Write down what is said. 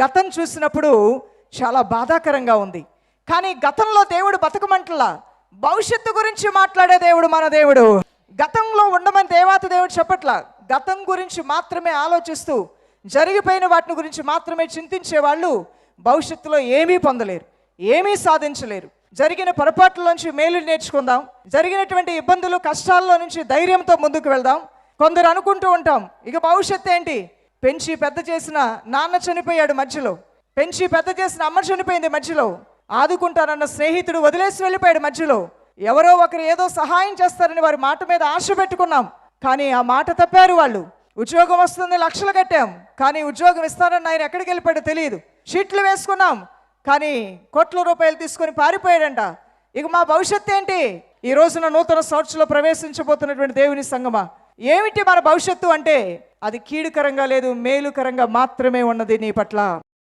గతం చూసినప్పుడు చాలా బాధాకరంగా ఉంది. కానీ గతంలో దేవుడు బతకమంటలా, భవిష్యత్తు గురించి మాట్లాడే దేవుడు మన దేవుడు. గతంలో ఉండమని దేవాతి దేవుడు చెప్పట్లా. గతం గురించి మాత్రమే ఆలోచిస్తూ జరిగిపోయిన వాటిని గురించి మాత్రమే చింతించే వాళ్ళు భవిష్యత్తులో ఏమీ పొందలేరు, ఏమీ సాధించలేరు. జరిగిన పొరపాట్లలోంచి మేలు నేర్చుకుందాం, జరిగినటువంటి ఇబ్బందులు కష్టాల్లో నుంచి ధైర్యంతో ముందుకు వెళ్దాం. కొందరు అనుకుంటూ ఉంటాం, ఇక భవిష్యత్తు ఏంటి, పెంచి పెద్ద చేసిన నాన్న చనిపోయాడు మధ్యలో, పెంచి పెద్ద చేసిన అమ్మ చనిపోయింది మధ్యలో, ఆదుకుంటానన్న స్నేహితుడు వదిలేసి వెళ్ళిపోయాడు మధ్యలో, ఎవరో ఒకరు ఏదో సహాయం చేస్తారని వారి మాట మీద ఆశ పెట్టుకున్నాం, కానీ ఆ మాట తప్పారు వాళ్ళు. ఉద్యోగం వస్తుంది, లక్షలు కట్టాం, కానీ ఉద్యోగం ఇస్తారని ఆయన ఎక్కడికి వెళ్ళిపోయాడో తెలియదు. షీట్లు వేసుకున్నాం, కానీ కోట్ల రూపాయలు తీసుకొని పారిపోయాడంట. ఇక మా భవిష్యత్తు ఏంటి? ఈ రోజున నూతన సంవత్సరంలో ప్రవేశించబోతున్నటువంటి దేవుని సంగమా, ఏమిటి మన భవిష్యత్తు అంటే అది కీడుకరంగా లేదు, మేలుకరంగా మాత్రమే ఉన్నది నీ పట్ల.